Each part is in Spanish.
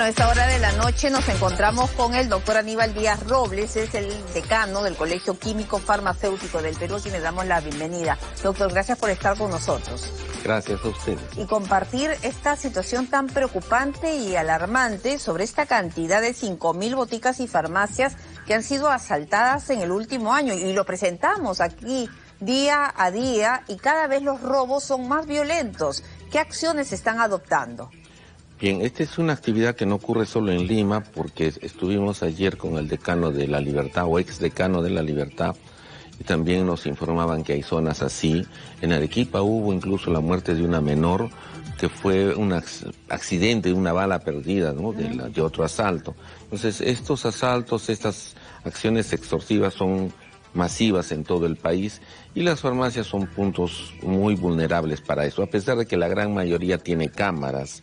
Bueno, a esta hora de la noche nos encontramos con el doctor Aníbal Díaz Robles, es el decano del Colegio Químico Farmacéutico del Perú, a quien le damos la bienvenida. Doctor, gracias por estar con nosotros. Gracias a ustedes. Y compartir esta situación tan preocupante y alarmante sobre esta cantidad de 5.000 boticas y farmacias que han sido asaltadas en el último año. Y lo presentamos aquí día a día y cada vez los robos son más violentos. ¿Qué acciones se están adoptando? Bien, esta es una actividad que no ocurre solo en Lima, porque estuvimos ayer con el decano de La Libertad, o ex decano de La Libertad, y también nos informaban que hay zonas así. En Arequipa hubo incluso la muerte de una menor, que fue un accidente de una bala perdida, ¿no? de otro asalto. Entonces, estos asaltos, estas acciones extorsivas son masivas en todo el país y las farmacias son puntos muy vulnerables para eso, a pesar de que la gran mayoría tiene cámaras,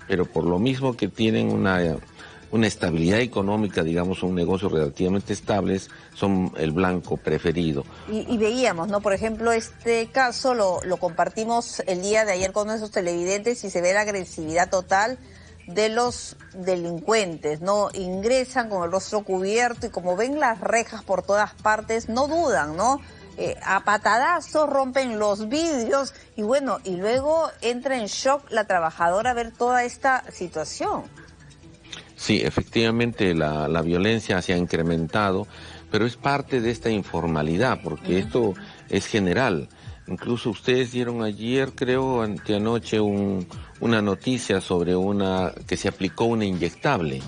pero por lo mismo que tienen una estabilidad económica, digamos, un negocio relativamente estable, son el blanco preferido. Y veíamos, ¿no? Por ejemplo, este caso lo compartimos el día de ayer con nuestros televidentes y se ve la agresividad total de los delincuentes, ¿no? Ingresan con el rostro cubierto y como ven las rejas por todas partes, no dudan, ¿no? A patadazos rompen los vidrios y bueno, y luego entra en shock la trabajadora a ver toda esta situación. Sí, efectivamente la violencia se ha incrementado, pero es parte de esta informalidad, porque esto es general. Incluso ustedes dieron ayer, creo, anteanoche, una noticia sobre que se aplicó una inyectable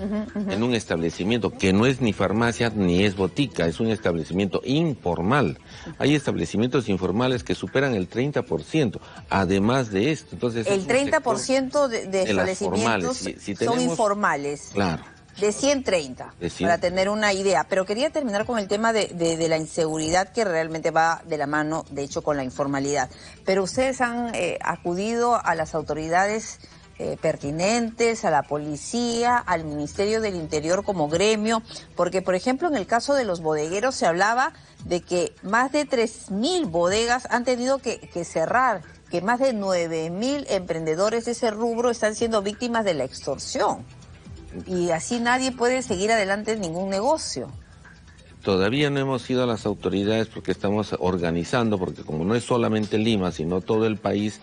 en un establecimiento que no es ni farmacia ni es botica, es un establecimiento informal. Hay establecimientos informales que superan el 30%, además de esto. Entonces, el 30% de establecimientos son informales. Claro. De 130, para tener una idea. Pero quería terminar con el tema de la inseguridad, que realmente va de la mano, de hecho, con la informalidad. Pero ustedes han acudido a las autoridades pertinentes, a la policía, al Ministerio del Interior como gremio, porque, por ejemplo, en el caso de los bodegueros se hablaba de que más de 3.000 bodegas han tenido que cerrar, que más de 9.000 emprendedores de ese rubro están siendo víctimas de la extorsión. Y así nadie puede seguir adelante en ningún negocio. Todavía no hemos ido a las autoridades porque estamos organizando, porque como no es solamente Lima, sino todo el país,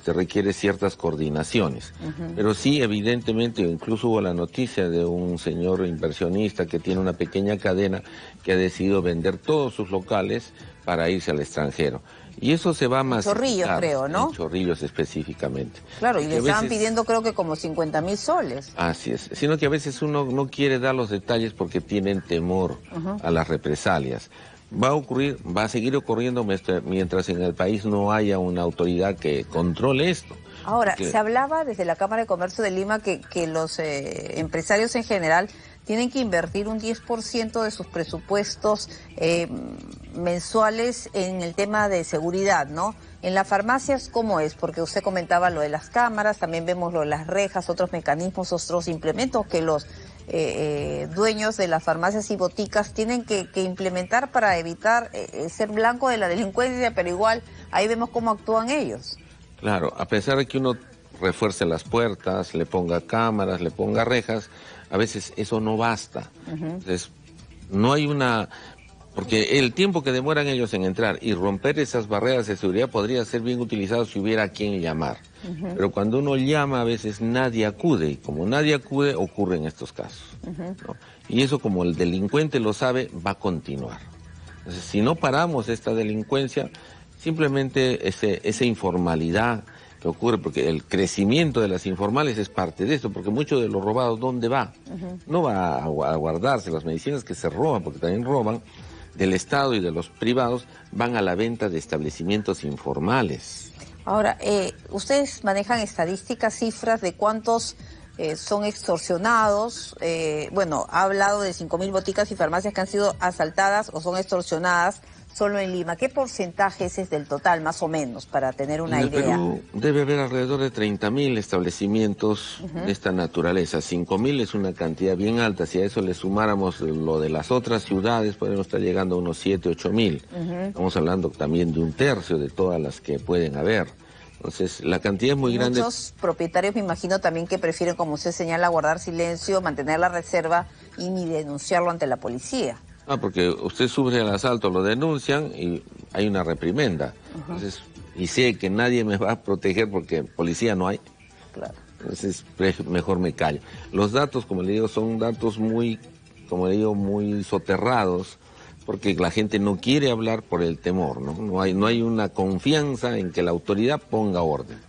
requiere ciertas coordinaciones. Pero sí, evidentemente, incluso hubo la noticia de un señor inversionista que tiene una pequeña cadena que ha decidido vender todos sus locales para irse al extranjero. Y eso se va más... Chorrillos, creo, ¿no? En Chorrillos específicamente. Claro, y le estaban pidiendo creo que como 50.000 soles. Así es, sino que a veces uno no quiere dar los detalles porque tienen temor a las represalias. Va a seguir ocurriendo mientras en el país no haya una autoridad que controle esto. Ahora, se hablaba desde la Cámara de Comercio de Lima que los empresarios en general tienen que invertir un 10% de sus presupuestos mensuales en el tema de seguridad, ¿no? En las farmacias, ¿cómo es? Porque usted comentaba lo de las cámaras, también vemos lo de las rejas, otros mecanismos, otros implementos que los dueños de las farmacias y boticas tienen que implementar para evitar ser blanco de la delincuencia, pero igual ahí vemos cómo actúan ellos. Claro, a pesar de que uno refuerce las puertas, le ponga cámaras, le ponga rejas, a veces eso no basta. Entonces, no hay porque el tiempo que demoran ellos en entrar y romper esas barreras de seguridad podría ser bien utilizado si hubiera a quien llamar. Pero cuando uno llama, a veces nadie acude, y como nadie acude, ocurren estos casos. ¿No? Y eso, como el delincuente lo sabe, va a continuar. Entonces, si no paramos esta delincuencia, simplemente esa informalidad que ocurre, porque el crecimiento de las informales es parte de esto, porque muchos de los robados, ¿dónde va? No va a guardarse, las medicinas que se roban, porque también roban, del Estado y de los privados, van a la venta de establecimientos informales. Ahora, ustedes manejan estadísticas, cifras de cuántos son extorsionados. Bueno, ha hablado de 5.000 boticas y farmacias que han sido asaltadas o son extorsionadas solo en Lima. ¿Qué porcentaje ese es del total, más o menos, para tener una idea? Perú debe haber alrededor de 30.000 establecimientos de esta naturaleza. 5.000 es una cantidad bien alta. Si a eso le sumáramos lo de las otras ciudades, podemos estar llegando a unos 7.000, 8.000. Estamos hablando también de un tercio de todas las que pueden haber. Entonces, la cantidad es muy grande. Muchos propietarios me imagino también que prefieren, como usted señala, guardar silencio, mantener la reserva y ni denunciarlo ante la policía. Ah, porque usted sufre el asalto, lo denuncian y hay una reprimenda. Entonces, y sé que nadie me va a proteger porque policía no hay. Claro. Entonces, mejor me callo. Los datos, como le digo, son datos muy, como le digo, muy soterrados, porque la gente no quiere hablar por el temor, ¿no? No hay una confianza en que la autoridad ponga orden.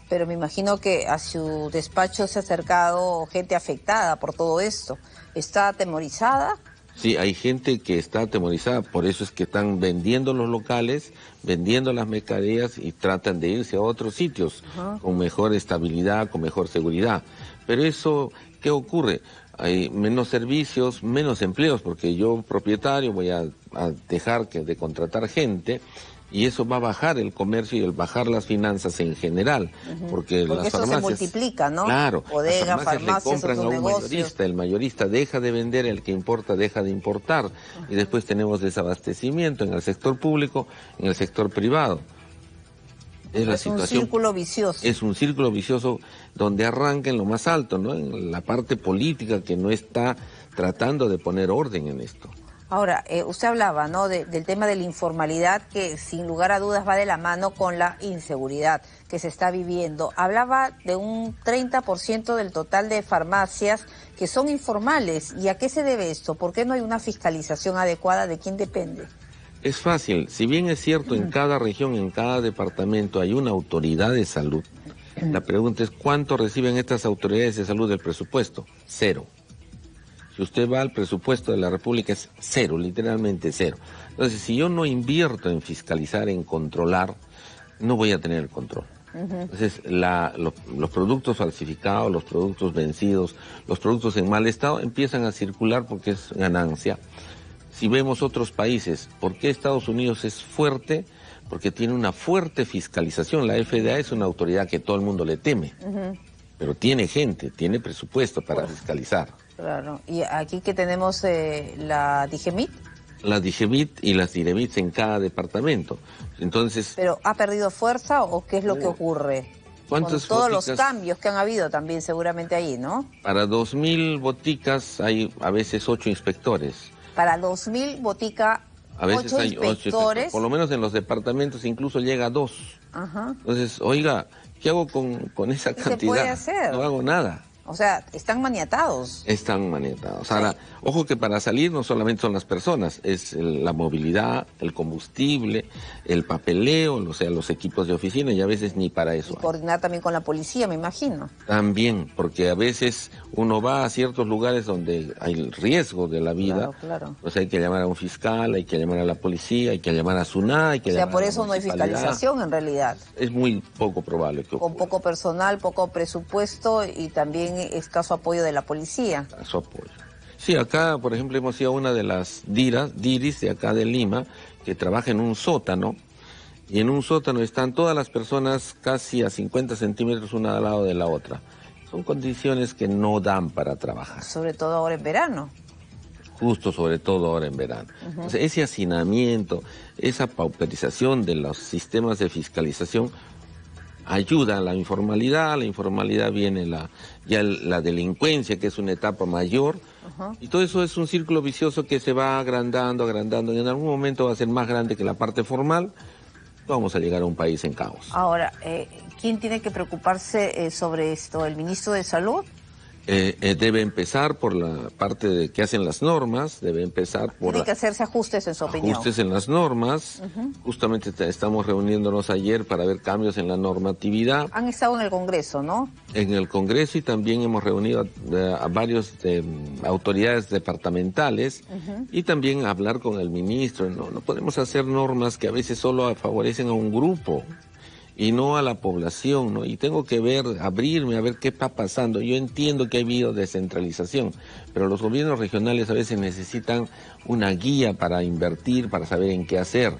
Pero me imagino que a su despacho se ha acercado gente afectada por todo esto. ¿Está atemorizada? Sí, hay gente que está atemorizada, por eso es que están vendiendo los locales, vendiendo las mercaderías y tratan de irse a otros sitios con mejor estabilidad, con mejor seguridad. Pero eso, ¿qué ocurre? Hay menos servicios, menos empleos, porque yo, propietario, voy a dejar de contratar gente y eso va a bajar el comercio y el bajar las finanzas en general, porque las eso farmacias, se multiplica, ¿no? Claro, Bodega, las farmacias le compran a un negocios. mayorista, el mayorista deja de vender, el que importa deja de importar, y después tenemos desabastecimiento en el sector público, en el sector privado. Es un círculo vicioso. Es un círculo vicioso donde arranca en lo más alto, ¿no? En la parte política que no está tratando de poner orden en esto. Ahora, usted hablaba, ¿no?, del tema de la informalidad que sin lugar a dudas va de la mano con la inseguridad que se está viviendo. Hablaba de un 30% del total de farmacias que son informales. ¿Y a qué se debe esto? ¿Por qué no hay una fiscalización adecuada? ¿De quién depende? Es fácil. Si bien es cierto, en cada región, en cada departamento hay una autoridad de salud, la pregunta es ¿cuánto reciben estas autoridades de salud del presupuesto? 0. Si usted va al presupuesto de la República es 0, literalmente 0. Entonces, si yo no invierto en fiscalizar, en controlar, no voy a tener el control. Entonces, los productos falsificados, los productos vencidos, los productos en mal estado empiezan a circular porque es ganancia. Si vemos otros países, ¿por qué Estados Unidos es fuerte? Porque tiene una fuerte fiscalización. La FDA es una autoridad que todo el mundo le teme, pero tiene gente, tiene presupuesto para fiscalizar. Claro. ¿Y aquí que tenemos la DIGEMIT? La DIGEMIT y las DIREMIT en cada departamento. Entonces, ¿pero ha perdido fuerza o qué es lo que ocurre? Con todos los cambios que han habido también seguramente ahí, ¿no? Para 2.000 boticas hay a veces 8 inspectores. Para 2.000 boticas, a veces 8 hay inspectores. Por lo menos en los departamentos incluso llega a 2. Entonces, oiga, ¿qué hago con esa cantidad? ¿Qué se puede hacer? No hago nada. O sea, están maniatados. Están maniatados. Ahora, ojo que para salir no solamente son las personas, es la movilidad, el combustible, el papeleo, o sea, los equipos de oficina, y a veces ni para eso. Y coordinar también con la policía, me imagino. También, porque a veces uno va a ciertos lugares donde hay riesgo de la vida, Claro. pues hay que llamar a un fiscal, hay que llamar a la policía, hay que llamar a SUNA, hay que llamar a la por eso no hay fiscalización en realidad. Es muy poco probable que ocurra. Con poco personal, poco presupuesto y también escaso apoyo de la policía. Escaso apoyo. Sí, acá, por ejemplo, hemos ido a una de las DIRIS de acá de Lima, que trabaja en un sótano, y en un sótano están todas las personas casi a 50 centímetros una al lado de la otra. Son condiciones que no dan para trabajar. Sobre todo ahora en verano. Justo, sobre todo ahora en verano. Entonces, ese hacinamiento, esa pauperización de los sistemas de fiscalización ayuda a la informalidad viene la delincuencia, que es una etapa mayor, y todo eso es un círculo vicioso que se va agrandando, y en algún momento va a ser más grande que la parte formal. Vamos a llegar a un país en caos. Ahora, ¿quién tiene que preocuparse sobre esto? ¿El ministro de Salud? Debe empezar por la parte de que hacen las normas, debe empezar por... Tiene que hacerse ajustes en su opinión. Ajustes en las normas, justamente estamos reuniéndonos ayer para ver cambios en la normatividad. Han estado en el Congreso, ¿no? En el Congreso, y también hemos reunido a varios autoridades departamentales y también hablar con el ministro. No podemos hacer normas que a veces solo favorecen a un grupo y no a la población, ¿no? Y tengo que abrirme a ver qué está pasando. Yo entiendo que ha habido descentralización, pero los gobiernos regionales a veces necesitan una guía para invertir, para saber en qué hacer.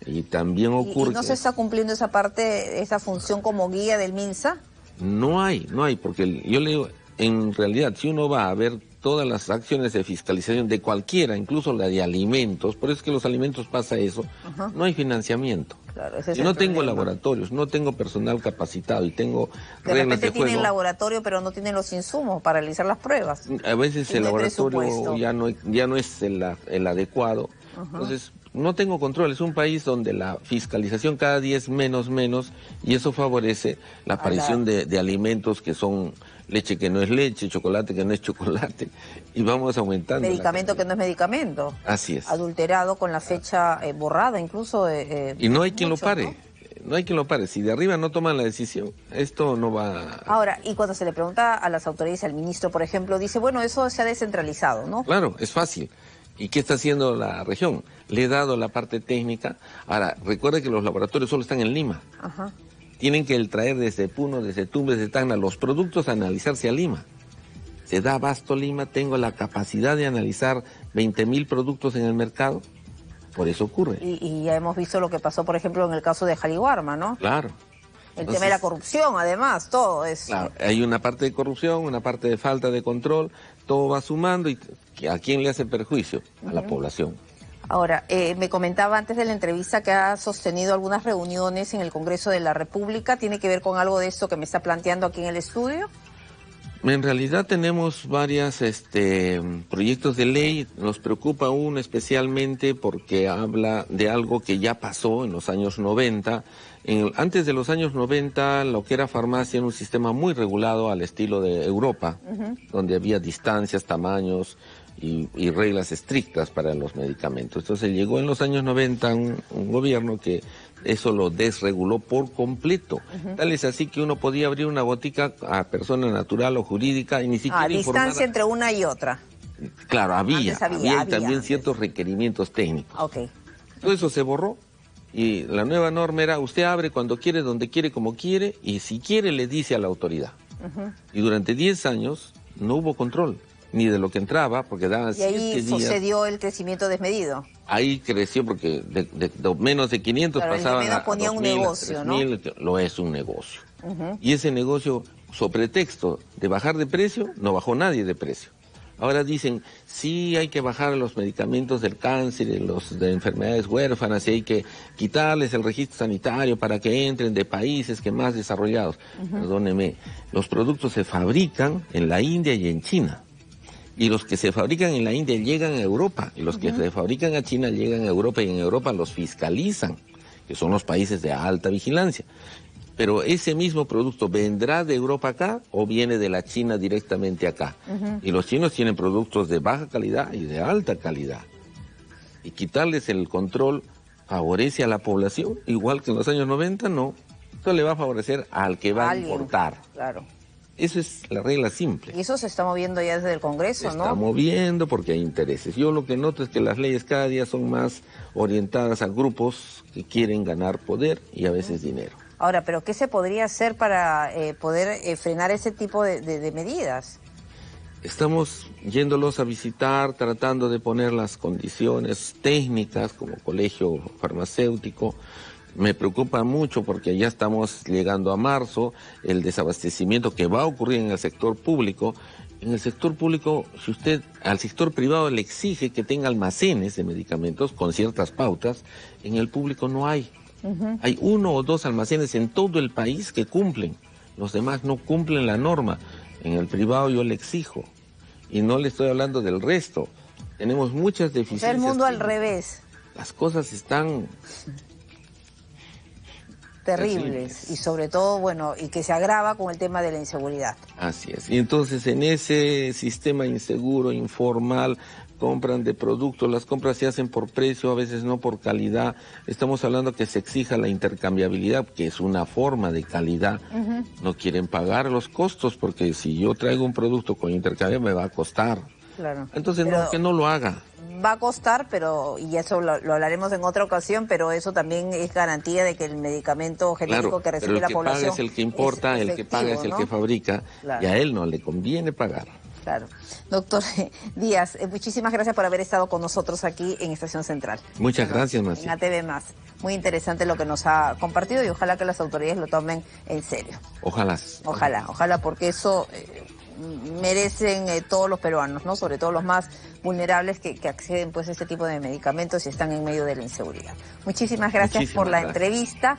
Y también ocurre... ¿Y no se está cumpliendo esa parte, esa función como guía del MINSA? No hay, porque yo le digo, en realidad, si uno va a ver todas las acciones de fiscalización de cualquiera, incluso la de alimentos, por eso es que los alimentos pasa eso, no hay financiamiento. Claro, ese es Si no el tengo problema. laboratorios, no tengo personal capacitado y tengo De reglas repente de juego. tienen laboratorio, pero no tienen los insumos para realizar las pruebas. A veces el Tienen laboratorio presupuesto. ya no es el adecuado. Entonces, no tengo control. Es un país donde la fiscalización cada día es menos, y eso favorece la aparición de alimentos que son leche que no es leche, chocolate que no es chocolate, y vamos aumentando. Medicamento que no es medicamento. Así es. Adulterado con la fecha borrada, incluso. Y no hay quien lo pare. ¿no? No hay quien lo pare. Si de arriba no toman la decisión, esto no va... Ahora, y cuando se le pregunta a las autoridades, al ministro, por ejemplo, dice, bueno, eso se ha descentralizado, ¿no? Claro, es fácil. ¿Y qué está haciendo la región? Le he dado la parte técnica. Ahora, recuerde que los laboratorios solo están en Lima. Ajá. Tienen que traer desde Puno, desde Tumbes, desde Tacna, los productos a analizarse a Lima. Se da abasto Lima, tengo la capacidad de analizar 20.000 productos en el mercado. Por eso ocurre. Y ya hemos visto lo que pasó, por ejemplo, en el caso de Jaliwarma, ¿no? Claro. El tema de la corrupción, además, todo es... Claro, hay una parte de corrupción, una parte de falta de control, todo va sumando y ¿a quién le hace perjuicio? A la población. Ahora, me comentaba antes de la entrevista que ha sostenido algunas reuniones en el Congreso de la República. ¿Tiene que ver con algo de esto que me está planteando aquí en el estudio? En realidad tenemos varios proyectos de ley. Nos preocupa uno especialmente porque habla de algo que ya pasó en los años 90. Antes de los años 90, lo que era farmacia era un sistema muy regulado al estilo de Europa, donde había distancias, tamaños y reglas estrictas para los medicamentos. Entonces llegó en los años 90 un gobierno que eso lo desreguló por completo. Tal es así que uno podía abrir una botica a persona natural o jurídica y ni siquiera distancia entre una y otra. Claro, había también antes. ciertos requerimientos técnicos. Ok. Todo eso se borró y la nueva norma era usted abre cuando quiere, donde quiere, como quiere y si quiere le dice a la autoridad. Y durante 10 años no hubo control ni de lo que entraba porque daban 7 días. Y ahí sucedió el crecimiento desmedido. Ahí creció porque de menos de 500 pasaban a ponía 2.000, un negocio, 3.000, lo es un negocio. Y ese negocio, sobre pretexto de bajar de precio, no bajó nadie de precio. Ahora dicen, sí hay que bajar los medicamentos del cáncer, de enfermedades huérfanas, y hay que quitarles el registro sanitario para que entren de países que más desarrollados. Perdóneme, los productos se fabrican en la India y en China. Y los que se fabrican en la India llegan a Europa, y los que se fabrican a China llegan a Europa, y en Europa los fiscalizan, que son los países de alta vigilancia. Pero ese mismo producto vendrá de Europa acá o viene de la China directamente acá. Y los chinos tienen productos de baja calidad y de alta calidad. Y quitarles el control favorece a la población, igual que en los años 90, no. Esto le va a favorecer al que va a importar. Claro. Esa es la regla simple. Y eso se está moviendo ya desde el Congreso, Se ¿no? está moviendo porque hay intereses. Yo lo que noto es que las leyes cada día son más orientadas a grupos que quieren ganar poder y a veces dinero. Ahora, ¿pero qué se podría hacer para poder frenar ese tipo de medidas? Estamos yéndolos a visitar, tratando de poner las condiciones técnicas como colegio farmacéutico. Me preocupa mucho porque ya estamos llegando a marzo, el desabastecimiento que va a ocurrir en el sector público. En el sector público, si usted al sector privado le exige que tenga almacenes de medicamentos con ciertas pautas, en el público no hay. Hay 1 o 2 almacenes en todo el país que cumplen. Los demás no cumplen la norma. En el privado yo le exijo. Y no le estoy hablando del resto. Tenemos muchas deficiencias. El mundo al revés. Las cosas están terribles. Y sobre todo, bueno, y que se agrava con el tema de la inseguridad. Así es. Y entonces en ese sistema inseguro, informal, compran de productos, las compras se hacen por precio, a veces no por calidad. Estamos hablando que se exija la intercambiabilidad, que es una forma de calidad. No quieren pagar los costos porque si yo traigo un producto con intercambio me va a costar. Claro. Entonces no, que no lo haga. Va a costar, pero, y eso lo hablaremos en otra ocasión, pero eso también es garantía de que el medicamento genérico que recibe la población. Pero el que paga es el que importa, el que paga es el que fabrica, y a él no le conviene pagar. Claro. Doctor Díaz, muchísimas gracias por haber estado con nosotros aquí en Estación Central. Muchas gracias, Marcia. En ATV+. Muy interesante lo que nos ha compartido y ojalá que las autoridades lo tomen en serio. Ojalá. Ojalá, porque eso merecen todos los peruanos, ¿no? Sobre todo los más vulnerables que acceden pues a este tipo de medicamentos y están en medio de la inseguridad. Muchísimas gracias por la entrevista.